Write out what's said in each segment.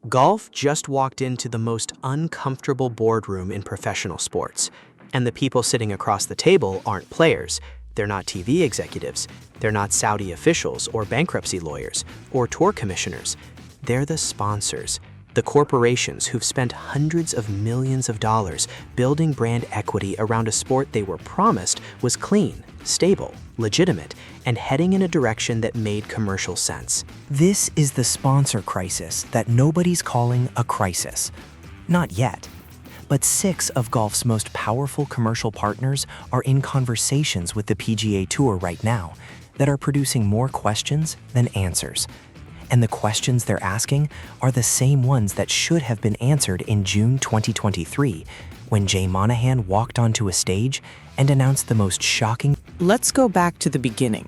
Golf just walked into the most uncomfortable boardroom in professional sports, and the people sitting across the table aren't players. They're not TV executives. They're not Saudi officials or bankruptcy lawyers or tour commissioners. They're the sponsors, the corporations who've spent hundreds of millions of dollars building brand equity around a sport they were promised was clean, stable, legitimate, and heading in a direction that made commercial sense. This is the sponsor crisis that nobody's calling a crisis. Not yet. But 6 of golf's most powerful commercial partners are in conversations with the PGA Tour right now that are producing more questions than answers. And the questions they're asking are the same ones that should have been answered in June 2023, when Jay Monahan walked onto a stage and announced the most shocking. Let's go back to the beginning,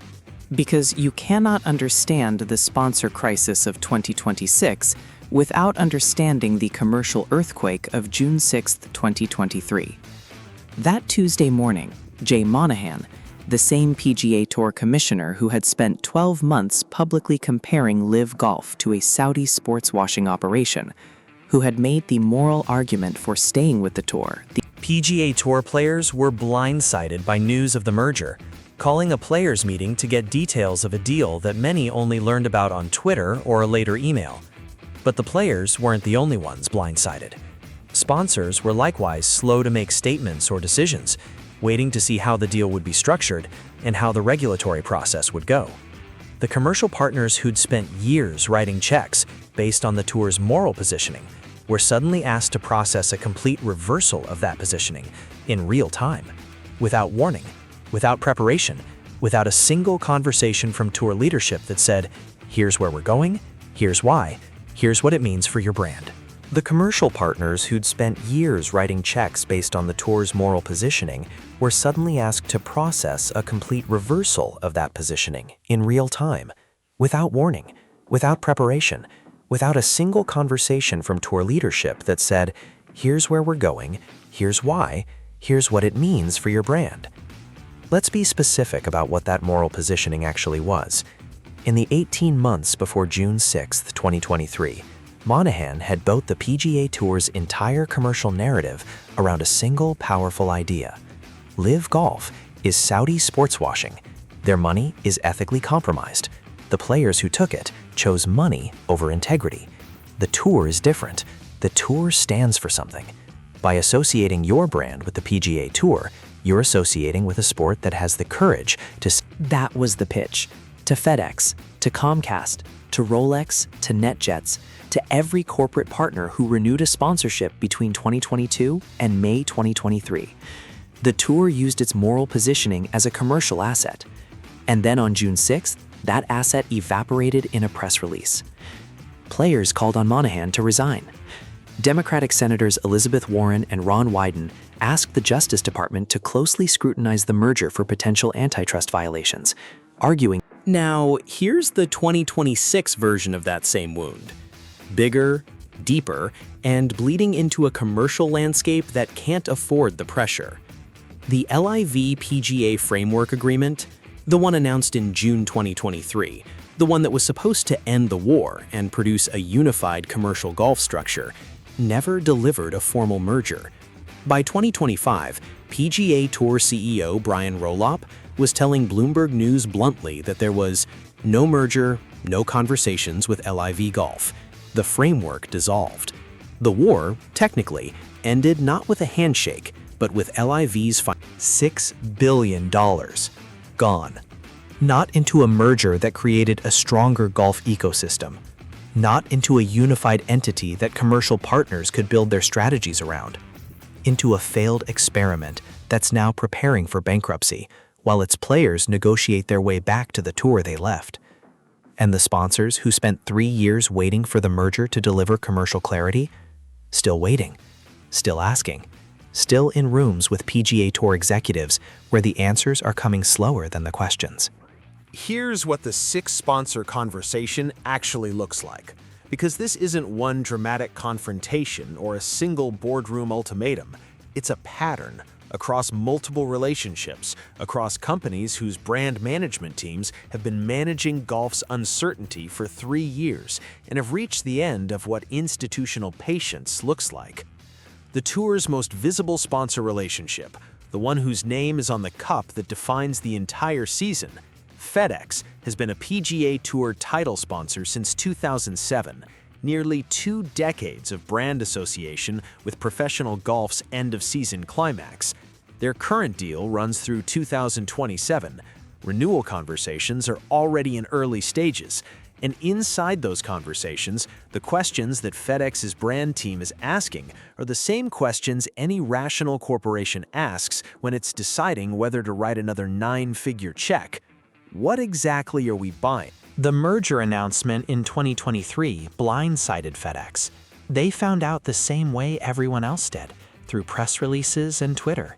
because you cannot understand the sponsor crisis of 2026 without understanding the commercial earthquake of June 6, 2023. That Tuesday morning, Jay Monahan, the same PGA Tour commissioner who had spent 12 months publicly comparing LIV Golf to a Saudi sports washing operation, who had made the moral argument for staying with the tour. The PGA Tour players were blindsided by news of the merger, calling a players' meeting to get details of a deal that many only learned about on Twitter or a later email. But the players weren't the only ones blindsided. Sponsors were likewise slow to make statements or decisions, waiting to see how the deal would be structured and how the regulatory process would go. The commercial partners who'd spent years writing checks based on the tour's moral positioning were suddenly asked to process a complete reversal of that positioning in real time, without warning, without preparation, without a single conversation from tour leadership that said, "Here's where we're going, here's why, here's what it means for your brand." The commercial partners who'd spent years writing checks based on the tour's moral positioning were suddenly asked to process a complete reversal of that positioning in real time, without warning, without preparation, without a single conversation from tour leadership that said, "Here's where we're going, here's why, here's what it means for your brand." Let's be specific about what that moral positioning actually was. In the 18 months before June 6, 2023, Monahan had built the PGA Tour's entire commercial narrative around a single powerful idea. LIV Golf is Saudi sports washing. Their money is ethically compromised. The players who took it chose money over integrity. The tour is different. The tour stands for something. By associating your brand with the PGA Tour, you're associating with a sport that has the courage to... That was the pitch. To FedEx, to Comcast, to Rolex, to NetJets, to every corporate partner who renewed a sponsorship between 2022 and May 2023. The tour used its moral positioning as a commercial asset. And then on June 6th, that asset evaporated in a press release. Players called on Monahan to resign. Democratic Senators Elizabeth Warren and Ron Wyden asked the Justice Department to closely scrutinize the merger for potential antitrust violations, arguing. Now, here's the 2026 version of that same wound. Bigger, deeper, and bleeding into a commercial landscape that can't afford the pressure. The LIV PGA Framework Agreement, the one announced in June 2023, the one that was supposed to end the war and produce a unified commercial golf structure, never delivered a formal merger. By 2025, PGA Tour CEO Brian Rolop was telling Bloomberg News bluntly that there was no merger, no conversations with LIV Golf. The framework dissolved. The war, technically, ended not with a handshake, but with LIV's $6 billion gone. Not into a merger that created a stronger golf ecosystem. Not into a unified entity that commercial partners could build their strategies around. Into a failed experiment that's now preparing for bankruptcy, while its players negotiate their way back to the tour they left. And the sponsors who spent 3 years waiting for the merger to deliver commercial clarity? Still waiting, still asking, still in rooms with PGA Tour executives where the answers are coming slower than the questions. Here's what the 6-sponsor conversation actually looks like, because this isn't one dramatic confrontation or a single boardroom ultimatum. It's a pattern across multiple relationships, across companies whose brand management teams have been managing golf's uncertainty for 3 years and have reached the end of what institutional patience looks like. The tour's most visible sponsor relationship, the one whose name is on the cup that defines the entire season, FedEx, has been a PGA Tour title sponsor since 2007, nearly 2 decades of brand association with professional golf's end-of-season climax. Their current deal runs through 2027. Renewal conversations are already in early stages, and inside those conversations, the questions that FedEx's brand team is asking are the same questions any rational corporation asks when it's deciding whether to write another 9-figure check. What exactly are we buying? The merger announcement in 2023 blindsided FedEx. They found out the same way everyone else did, through press releases and Twitter.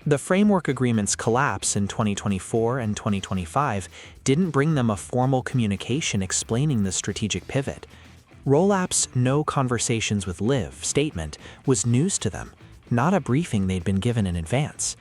The framework agreement's collapse in 2024 and 2025 didn't bring them a formal communication explaining the strategic pivot. Roll-App's "no conversations with LIV" statement was news to them, not a briefing they'd been given in advance.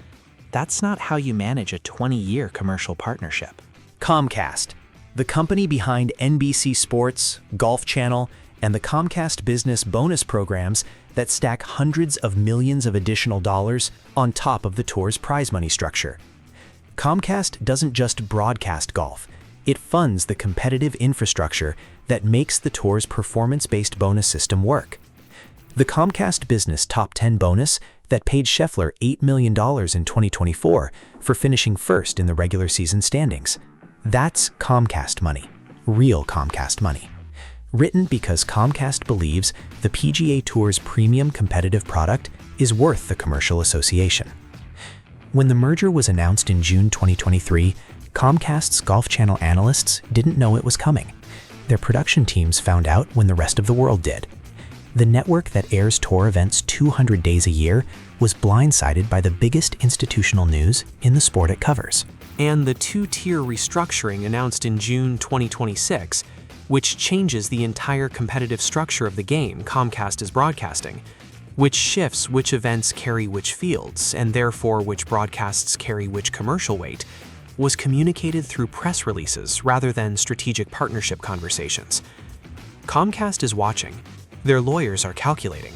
That's not how you manage a 20-year commercial partnership. Comcast, the company behind NBC Sports, Golf Channel, and the Comcast Business bonus programs that stack hundreds of millions of additional dollars on top of the tour's prize money structure. Comcast doesn't just broadcast golf, it funds the competitive infrastructure that makes the tour's performance-based bonus system work. The Comcast Business Top 10 bonus that paid Scheffler $8 million in 2024 for finishing first in the regular season standings. That's Comcast money, real Comcast money. Written because Comcast believes the PGA Tour's premium competitive product is worth the commercial association. When the merger was announced in June 2023, Comcast's Golf Channel analysts didn't know it was coming. Their production teams found out when the rest of the world did. The network that airs tour events 200 days a year was blindsided by the biggest institutional news in the sport it covers. And the 2-tier restructuring announced in June 2026, which changes the entire competitive structure of the game Comcast is broadcasting, which shifts which events carry which fields, and therefore which broadcasts carry which commercial weight, was communicated through press releases rather than strategic partnership conversations. Comcast is watching. Their lawyers are calculating.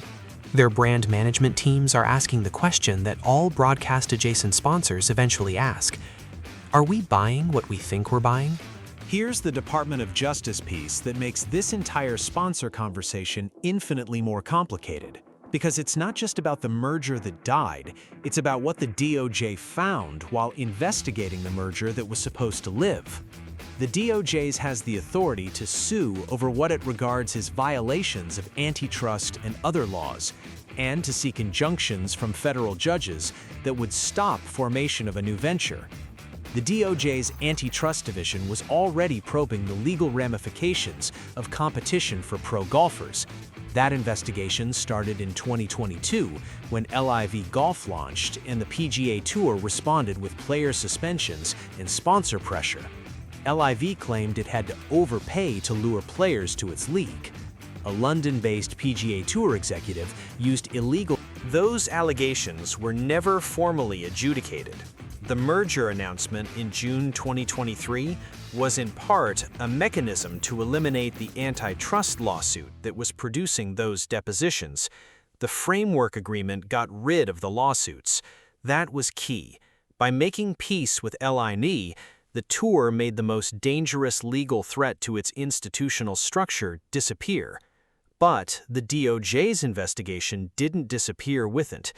Their brand management teams are asking the question that all broadcast-adjacent sponsors eventually ask: are we buying what we think we're buying? Here's the Department of Justice piece that makes this entire sponsor conversation infinitely more complicated. Because it's not just about the merger that died, it's about what the DOJ found while investigating the merger that was supposed to live. The DOJ has the authority to sue over what it regards as violations of antitrust and other laws, and to seek injunctions from federal judges that would stop formation of a new venture. The DOJ's antitrust division was already probing the legal ramifications of competition for pro golfers. That investigation started in 2022 when LIV Golf launched and the PGA Tour responded with player suspensions and sponsor pressure. LIV claimed it had to overpay to lure players to its league. A London-based PGA Tour executive used illegal. Those allegations were never formally adjudicated. The merger announcement in June 2023 was in part a mechanism to eliminate the antitrust lawsuit that was producing those depositions. The framework agreement got rid of the lawsuits. That was key. By making peace with LIV, the tour made the most dangerous legal threat to its institutional structure disappear. But the DOJ's investigation didn't disappear with it.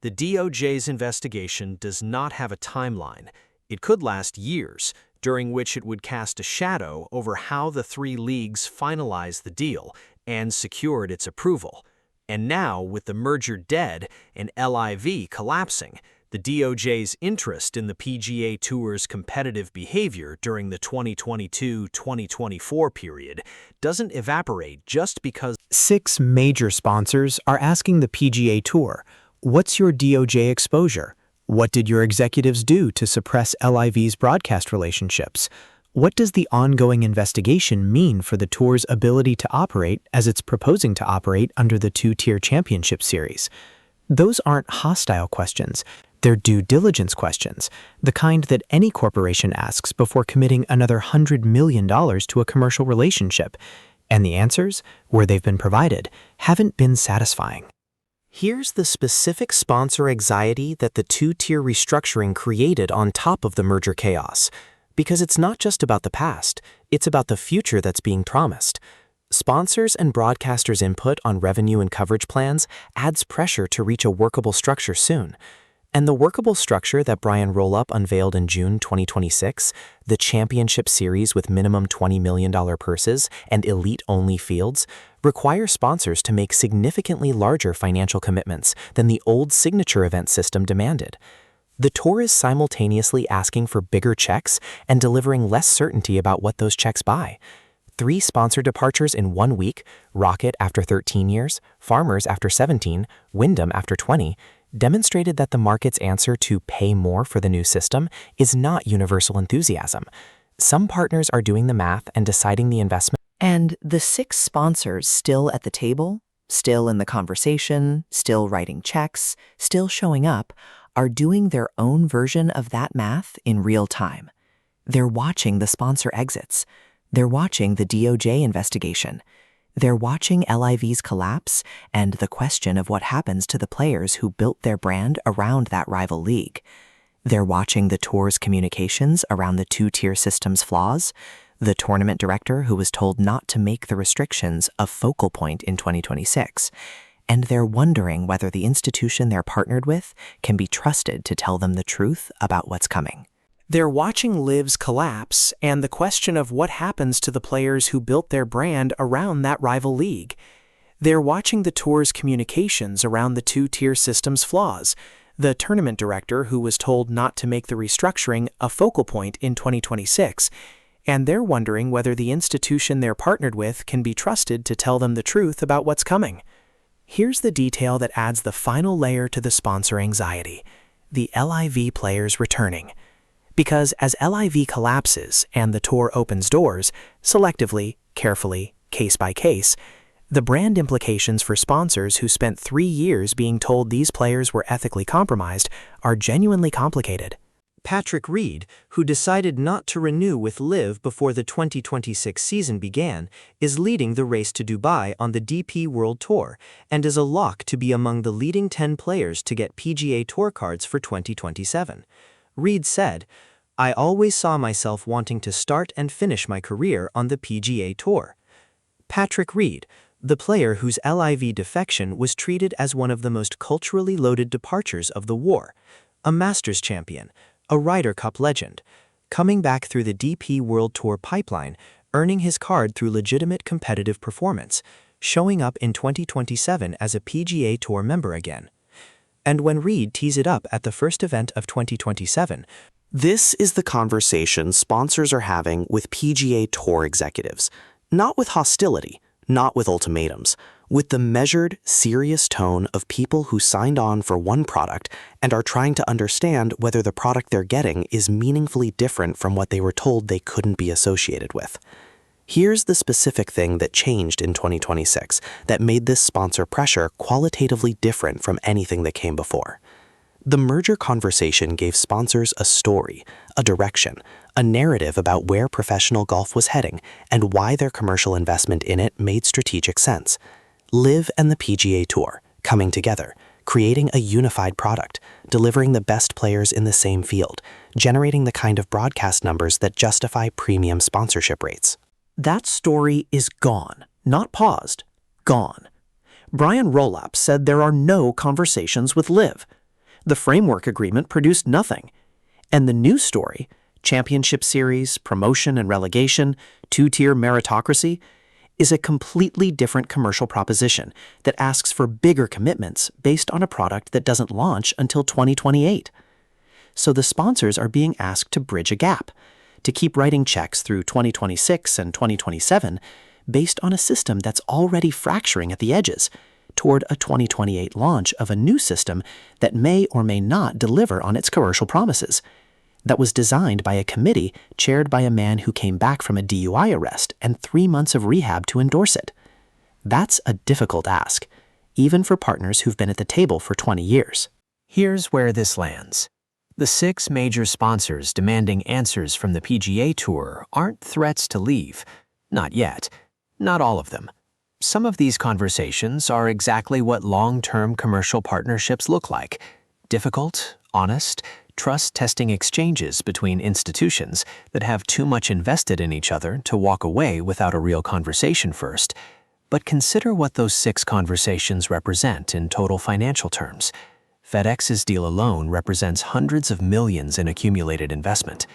The DOJ's investigation does not have a timeline. It could last years, during which it would cast a shadow over how the 3 leagues finalized the deal and secured its approval. And now, with the merger dead and LIV collapsing, the DOJ's interest in the PGA Tour's competitive behavior during the 2022-2024 period doesn't evaporate just because 6 major sponsors are asking the PGA Tour, what's your DOJ exposure? What did your executives do to suppress LIV's broadcast relationships? What does the ongoing investigation mean for the tour's ability to operate as it's proposing to operate under the 2-tier championship series? Those aren't hostile questions. They're due diligence questions, the kind that any corporation asks before committing another $100 million to a commercial relationship. And the answers, where they've been provided, haven't been satisfying. Here's the specific sponsor anxiety that the two-tier restructuring created on top of the merger chaos. Because it's not just about the past, it's about the future that's being promised. Sponsors and broadcasters' input on revenue and coverage plans adds pressure to reach a workable structure soon. And the workable structure that Brian Rollup unveiled in June 2026, the championship series with minimum $20 million purses and elite-only fields, requires sponsors to make significantly larger financial commitments than the old signature event system demanded. The tour is simultaneously asking for bigger checks and delivering less certainty about what those checks buy. 3 sponsor departures in 1 week, Rocket after 13 years, Farmers after 17, Wyndham after 20, demonstrated that the market's answer to pay more for the new system is not universal enthusiasm. Some partners are doing the math and deciding the investment. And the 6 sponsors still at the table, still in the conversation, still writing checks, still showing up, are doing their own version of that math in real time. They're watching the sponsor exits. They're watching the DOJ investigation. They're watching LIV's collapse and the question of what happens to the players who built their brand around that rival league. They're watching the tour's communications around the two-tier system's flaws, the tournament director who was told not to make the restrictions a focal point in 2026, and they're wondering whether the institution they're partnered with can be trusted to tell them the truth about what's coming. They're watching LIV's collapse and the question of what happens to the players who built their brand around that rival league. They're watching the tour's communications around the two-tier system's flaws, the tournament director who was told not to make the restructuring a focal point in 2026, and they're wondering whether the institution they're partnered with can be trusted to tell them the truth about what's coming. Here's the detail that adds the final layer to the sponsor anxiety: the LIV players returning. Because as LIV collapses and the tour opens doors, selectively, carefully, case by case, the brand implications for sponsors who spent 3 years being told these players were ethically compromised are genuinely complicated. Patrick Reed, who decided not to renew with LIV before the 2026 season began, is leading the race to Dubai on the DP World Tour and is a lock to be among the leading 10 players to get PGA Tour cards for 2027. Reed said, "I always saw myself wanting to start and finish my career on the PGA Tour." Patrick Reed, the player whose LIV defection was treated as one of the most culturally loaded departures of the war, a Masters champion, a Ryder Cup legend, coming back through the DP World Tour pipeline, earning his card through legitimate competitive performance, showing up in 2027 as a PGA Tour member again. And when Reed tees it up at the first event of 2027, This is the conversation sponsors are having with PGA Tour executives, not with hostility, not with ultimatums, with the measured, serious tone of people who signed on for one product and are trying to understand whether the product they're getting is meaningfully different from what they were told they couldn't be associated with. Here's the specific thing that changed in 2026 that made this sponsor pressure qualitatively different from anything that came before. The merger conversation gave sponsors a story, a direction, a narrative about where professional golf was heading and why their commercial investment in it made strategic sense. LIV and the PGA Tour, coming together, creating a unified product, delivering the best players in the same field, generating the kind of broadcast numbers that justify premium sponsorship rates. That story is gone, not paused, gone. Brian Rollup said there are no conversations with LIV. The framework agreement produced nothing. And the new story, championship series, promotion and relegation, two-tier meritocracy, is a completely different commercial proposition that asks for bigger commitments based on a product that doesn't launch until 2028. So the sponsors are being asked to bridge a gap, to keep writing checks through 2026 and 2027 based on a system that's already fracturing at the edges, toward a 2028 launch of a new system that may or may not deliver on its commercial promises, that was designed by a committee chaired by a man who came back from a DUI arrest and 3 months of rehab to endorse it. That's a difficult ask, even for partners who've been at the table for 20 years. Here's where this lands. The 6 major sponsors demanding answers from the PGA Tour aren't threats to leave. Not yet. Not all of them. Some of these conversations are exactly what long-term commercial partnerships look like. Difficult, honest, trust-testing exchanges between institutions that have too much invested in each other to walk away without a real conversation first. But consider what those 6 conversations represent in total financial terms. FedEx's deal alone represents hundreds of millions in accumulated investment.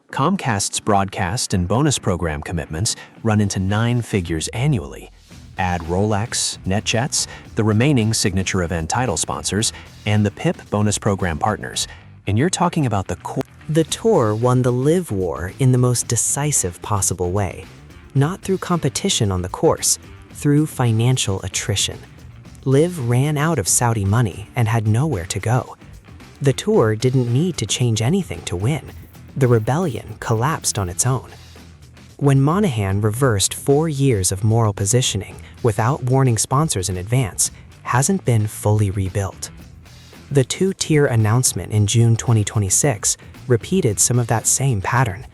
Comcast's broadcast and bonus program commitments run into 9 figures annually. Add Rolex, NetJets, the remaining signature event title sponsors, and the PIP bonus program partners, and you're talking about the core. The tour won the LIV war in the most decisive possible way, not through competition on the course, through financial attrition. LIV ran out of Saudi money and had nowhere to go. The tour didn't need to change anything to win. The rebellion collapsed on its own. When Monahan reversed 4 years of moral positioning without warning sponsors in advance, hasn't been fully rebuilt. The 2-tier announcement in June 2026 repeated some of that same pattern.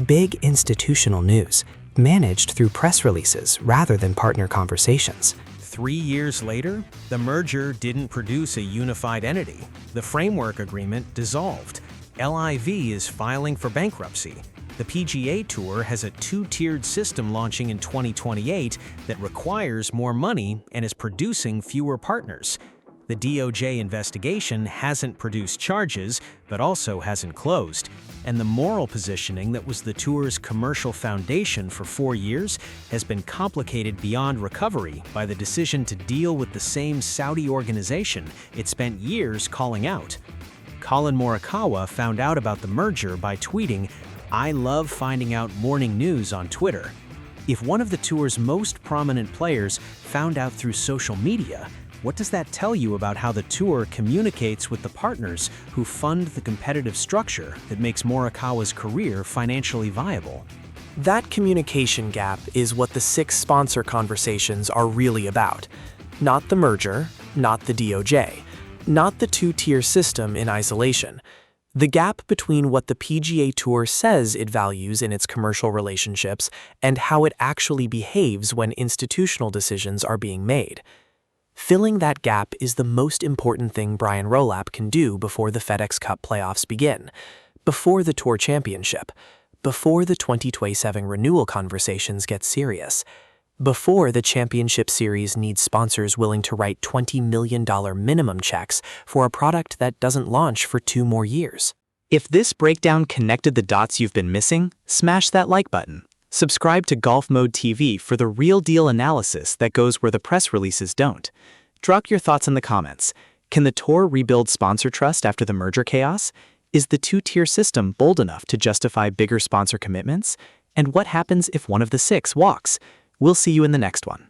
Big institutional news, managed through press releases rather than partner conversations. 3 years later, the merger didn't produce a unified entity. The framework agreement dissolved. LIV is filing for bankruptcy. The PGA Tour has a 2-tiered system launching in 2028 that requires more money and is producing fewer partners. The DOJ investigation hasn't produced charges, but also hasn't closed. And the moral positioning that was the tour's commercial foundation for 4 years has been complicated beyond recovery by the decision to deal with the same Saudi organization it spent years calling out. Colin Morikawa found out about the merger by tweeting, "I love finding out morning news on Twitter." If one of the tour's most prominent players found out through social media, what does that tell you about how the tour communicates with the partners who fund the competitive structure that makes Morikawa's career financially viable? That communication gap is what the 6 sponsor conversations are really about. Not the merger, not the DOJ, not the 2-tier system in isolation. The gap between what the PGA Tour says it values in its commercial relationships and how it actually behaves when institutional decisions are being made. Filling that gap is the most important thing Brian Rolapp can do before the FedEx Cup playoffs begin, before the Tour Championship, before the 2027 renewal conversations get serious, before the championship series needs sponsors willing to write $20 million minimum checks for a product that doesn't launch for 2 more years. If this breakdown connected the dots you've been missing, smash that like button. Subscribe to Golf Mode TV for the real deal analysis that goes where the press releases don't. Drop your thoughts in the comments. Can the tour rebuild sponsor trust after the merger chaos? Is the 2-tier system bold enough to justify bigger sponsor commitments? And what happens if one of the 6 walks? We'll see you in the next one.